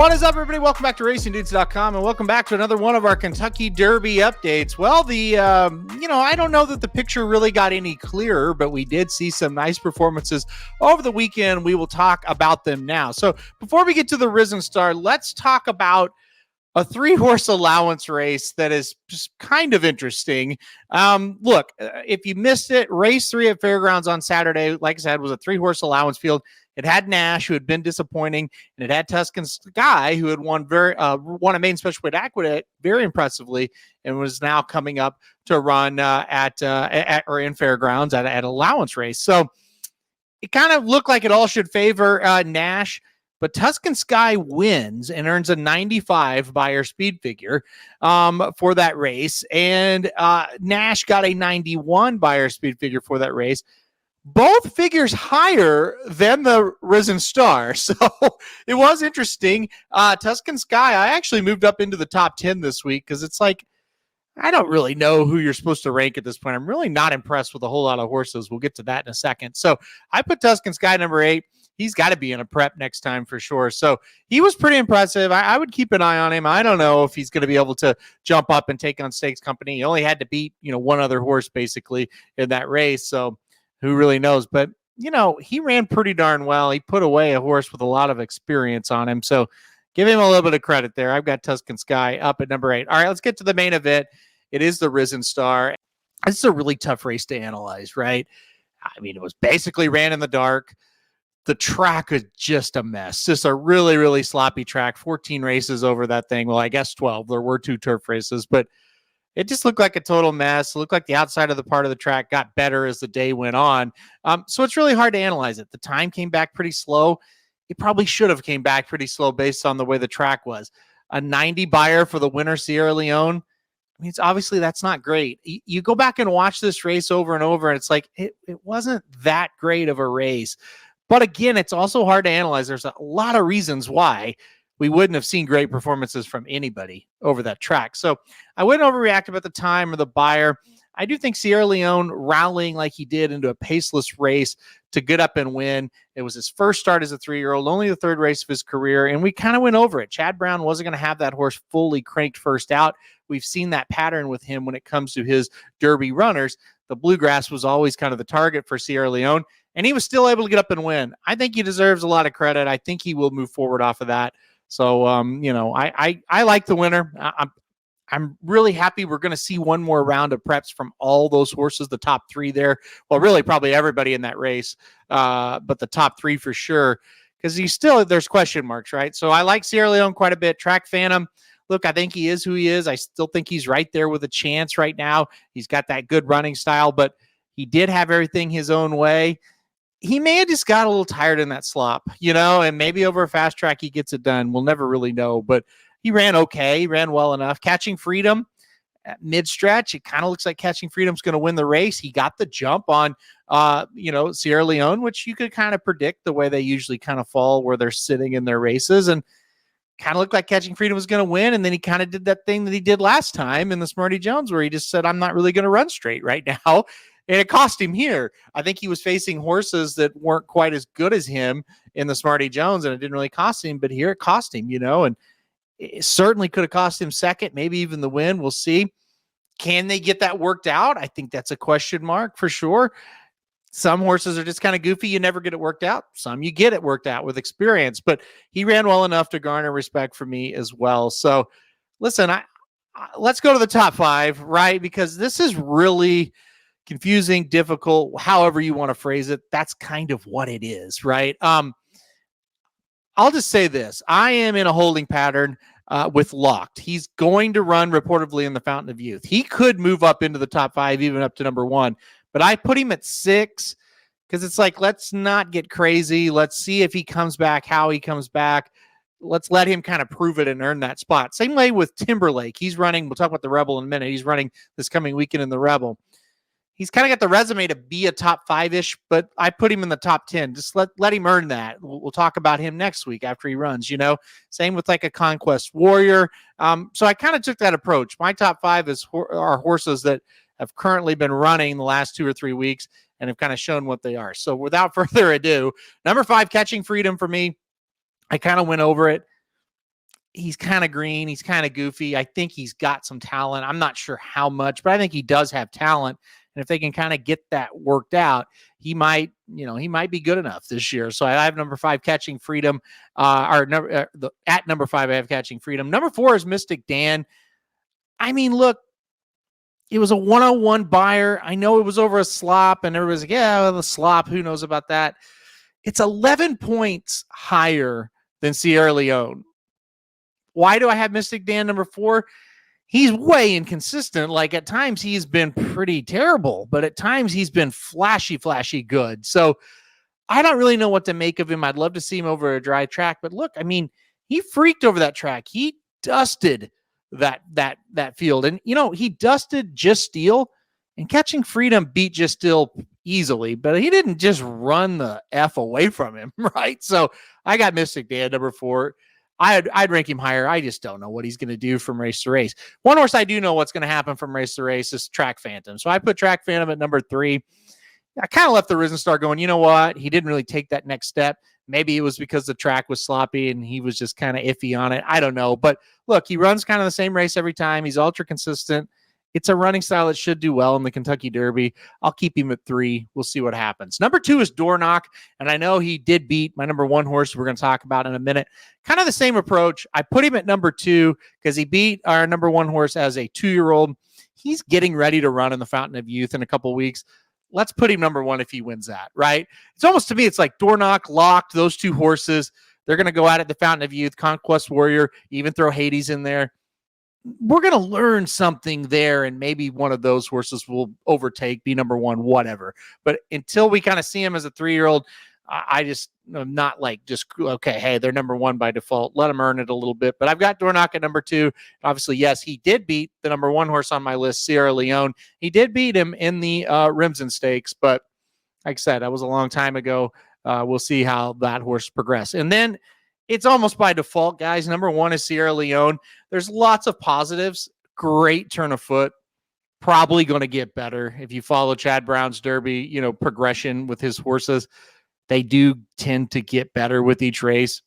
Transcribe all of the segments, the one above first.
What is up, everybody? Welcome back to RacingDudes.com, and welcome back to another one of our Kentucky Derby updates. Well, I don't know that the picture really got any clearer, but we did see some nice performances over the weekend. We will talk about them now. So before we get to the Risen Star, let's talk about a 3-horse allowance race that is just kind of interesting. Look, if you missed it, race 3 at Fairgrounds on Saturday, like I said, was a 3-horse allowance field. It had Nash, who had been disappointing, and it had Tuscan Sky, who had won a main special weight aqueduct very impressively, and was now coming up to run in Fairgrounds at allowance race. So it kind of looked like it all should favor Nash. But Tuscan Sky wins and earns a 95 Beyer speed figure for that race. And Nash got a 91 Beyer speed figure for that race. Both figures higher than the Risen Star. So it was interesting. Tuscan Sky, I actually moved up into the top 10 this week because it's like, I don't really know who you're supposed to rank at this point. I'm really not impressed with a whole lot of horses. We'll get to that in a second. So I put Tuscan Sky number 8. He's got to be in a prep next time for sure. So he was pretty impressive. I would keep an eye on him. I don't know if he's going to be able to jump up and take on Stakes Company. He only had to beat, one other horse basically in that race. So who really knows? But, he ran pretty darn well. He put away a horse with a lot of experience on him. So give him a little bit of credit there. I've got Tuscan Sky up at number 8. All right, let's get to the main event. It is the Risen Star. This is a really tough race to analyze, right? I mean, it was basically ran in the dark. The track is just a mess. Just a really, really sloppy track. 14 races over that thing. Well, I guess 12. There were 2 turf races, but it just looked like a total mess. It looked like the outside of the part of the track got better as the day went on. So it's really hard to analyze it. The time came back pretty slow. It probably should have came back pretty slow based on the way the track was. A 90 Beyer for the winner, Sierra Leone. I mean, obviously that's not great. You go back and watch this race over and over, and it's like, it wasn't that great of a race. But again, it's also hard to analyze. There's a lot of reasons why we wouldn't have seen great performances from anybody over that track. So I wouldn't overreact about the time or the Beyer. I do think Sierra Leone rallying like he did into a paceless race to get up and win. It was his first start as a 3-year-old, only the 3rd race of his career, and we kind of went over it. Chad Brown wasn't going to have that horse fully cranked first out. We've seen that pattern with him when it comes to his Derby runners. The Bluegrass was always kind of the target for Sierra Leone, and he was still able to get up and win. I think he deserves a lot of credit. I think he will move forward off of that. So, I like the winner. I'm really happy we're going to see one more round of preps from all those horses, the top 3 there. Well, really probably everybody in that race, but the top 3 for sure, because there's question marks, right? So I like Sierra Leone quite a bit. Track Phantom, look, I think he is who he is. I still think he's right there with a chance right now. He's got that good running style, but he did have everything his own way. He may have just got a little tired in that slop, and maybe over a fast track he gets it done. We'll never really know, but he ran okay. He ran well enough. Catching Freedom at mid-stretch, it kind of looks like Catching Freedom's going to win the race. He got the jump on, Sierra Leone, which you could kind of predict the way they usually kind of fall where they're sitting in their races, and kind of looked like Catching Freedom was going to win. And then he kind of did that thing that he did last time in the Smarty Jones where he just said, I'm not really going to run straight right now. And it cost him here. I think he was facing horses that weren't quite as good as him in the Smarty Jones, and it didn't really cost him. But here it cost him, and it certainly could have cost him second, maybe even the win. We'll see. Can they get that worked out? I think that's a question mark for sure. Some horses are just kind of goofy. You never get it worked out. Some you get it worked out with experience. But he ran well enough to garner respect for me as well. So, listen, let's go to the top 5, right? Because this is really confusing, difficult, however you want to phrase it. That's kind of what it is, right? I'll just say this. I am in a holding pattern with Locked. He's going to run reportedly in the Fountain of Youth. He could move up into the top 5, even up to number 1. But I put him at 6 because it's like, let's not get crazy. Let's see if he comes back, how he comes back. Let's let him kind of prove it and earn that spot. Same way with Timberlake. He's running. We'll talk about the Rebel in a minute. He's running this coming weekend in the Rebel. He's kind of got the resume to be a top 5-ish, but I put him in the top 10. Just let him earn that. We'll talk about him next week after he runs, Same with like a Conquest Warrior. So I kind of took that approach. My top 5 are horses that have currently been running the last 2 or 3 weeks and have kind of shown what they are. So without further ado, number 5, Catching Freedom for me. I kind of went over it. he's kind of green. He's kind of goofy. I think he's got some talent. I'm not sure how much, but I think he does have talent. And if they can kind of get that worked out, he might be good enough this year. So I have number 5, Catching Freedom. At number 5, I have Catching Freedom. Number 4 is Mystic Dan. I mean, look, it was a 101 buyer. I know it was over a slop, and everybody's like, yeah, the slop, who knows about that? It's 11 points higher than Sierra Leone. Why do I have Mystic Dan number 4? He's way inconsistent. Like, at times he's been pretty terrible, but at times he's been flashy good. So I don't really know what to make of him. I'd love to see him over a dry track, but look, I mean, he freaked over that track. He dusted that field, and he dusted Just Steel, and Catching Freedom beat Just Steel easily, but he didn't just run the F away from him, right? So I got Mystic Dan number 4. I'd rank him higher. I just don't know what he's going to do from race to race. One horse I do know what's going to happen from race to race is Track Phantom. So I put Track Phantom at number 3. I kind of left the Risen Star going, you know what? He didn't really take that next step. Maybe it was because the track was sloppy and he was just kind of iffy on it. I don't know. But look, he runs kind of the same race every time. He's ultra consistent. It's a running style that should do well in the Kentucky Derby. I'll keep him at 3. We'll see what happens. Number 2 is Door Knock, and I know he did beat my number 1 horse we're going to talk about in a minute. Kind of the same approach. I put him at number 2 because he beat our number 1 horse as a 2-year-old. He's getting ready to run in the Fountain of Youth in a couple weeks. Let's put him number 1 if he wins that, right? It's almost, to me, it's like Door Knock, Locked, those 2 horses. They're going to go out at the Fountain of Youth, Conquest Warrior, even throw Hades in there. We're going to learn something there, and maybe one of those horses will overtake, be number 1, whatever. But until we kind of see him as a 3-year-old, I just am not like just, okay, hey, they're number 1 by default. Let them earn it a little bit. But I've got Door Knock at number 2. Obviously, yes, he did beat the number 1 horse on my list, Sierra Leone. He did beat him in the Rimson Stakes, but like I said, that was a long time ago. We'll see how that horse progress. And then it's almost by default, guys. Number 1 is Sierra Leone. There's lots of positives. Great turn of foot. Probably going to get better. If you follow Chad Brown's Derby, progression with his horses, they do tend to get better with each race.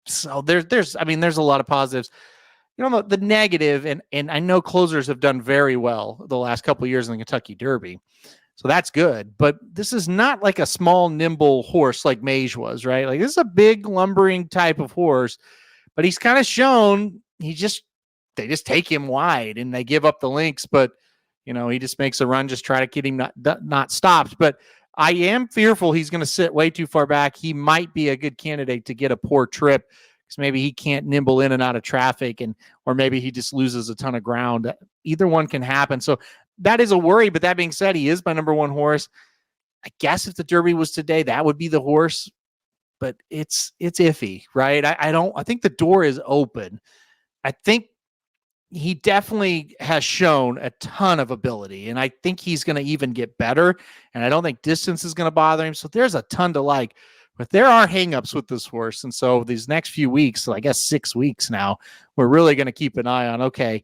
So there's a lot of positives. The negative, and I know closers have done very well the last couple of years in the Kentucky Derby. So that's good. But this is not like a small, nimble horse like Mage was, right? Like, this is a big, lumbering type of horse. But he's kind of shown they just take him wide and they give up the links. But, he just makes a run, just try to get him not stopped. But I am fearful he's going to sit way too far back. He might be a good candidate to get a poor trip because maybe he can't nimble in and out of traffic, or maybe he just loses a ton of ground. Either one can happen. So that is a worry. But that being said, he is my number 1 horse. I guess if the Derby was today, that would be the horse. But it's iffy, right? I think the door is open. I think he definitely has shown a ton of ability, and I think he's going to even get better, and I don't think distance is going to bother him. So there's a ton to like, but there are hangups with this horse. And so these next few weeks, so I guess 6 weeks now, we're really going to keep an eye on, okay,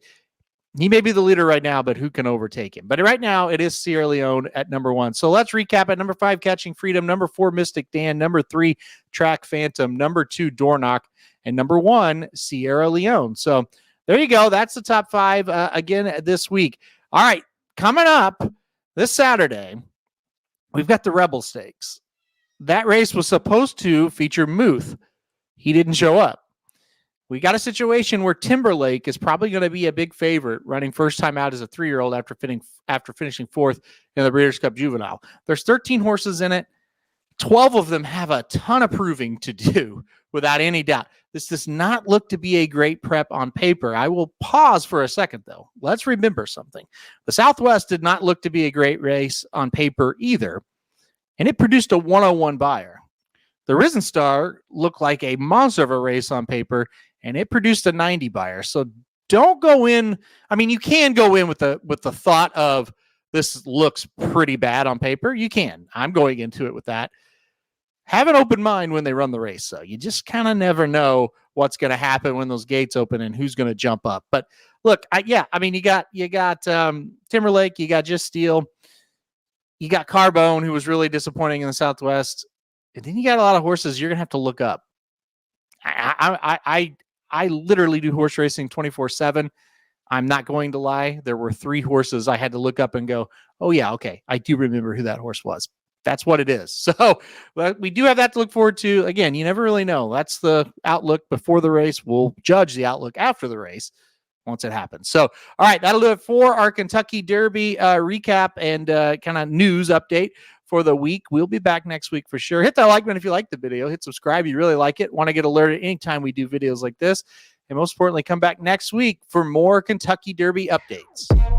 he may be the leader right now, but who can overtake him? But right now it is Sierra Leone at number 1. So let's recap. At number 5, Catching Freedom. Number 4, Mystic Dan. Number 3, Track Phantom. Number 2, Door Knock. And number 1, Sierra Leone. So there you go. That's the top 5 again this week. All right. Coming up this Saturday, we've got the Rebel Stakes. That race was supposed to feature Muth. He didn't show up. We got a situation where Timberlake is probably going to be a big favorite, running first time out as a 3-year-old after finishing 4th in the Breeders' Cup Juvenile. There's 13 horses in it. 12 of them have a ton of proving to do, without any doubt. This does not look to be a great prep on paper. I will pause for a second, though. Let's remember something. The Southwest did not look to be a great race on paper either, and it produced a 101 buyer. The Risen Star looked like a monster of a race on paper, and it produced a 90 buyer. So don't go in. I mean, you can go in with the thought of this looks pretty bad on paper. You can. I'm going into it with that. Have an open mind when they run the race. So you just kind of never know what's going to happen when those gates open and who's going to jump up. But look, you got Timberlake, you got Just Steel, you got Carbone, who was really disappointing in the Southwest. And then you got a lot of horses you're going to have to look up. I literally do horse racing 24/7. I'm not going to lie. There were 3 horses I had to look up and go, oh, yeah, okay. I do remember who that horse was. That's what it is. So but we do have that to look forward to. Again, you never really know. That's the outlook before the race. We'll judge the outlook after the race once it happens. So, all right, that'll do it for our Kentucky Derby recap and kind of news update for the week. We'll be back next week for sure. Hit that like button if you like the video. Hit subscribe if you really like it. Want to get alerted anytime we do videos like this. And most importantly, come back next week for more Kentucky Derby updates.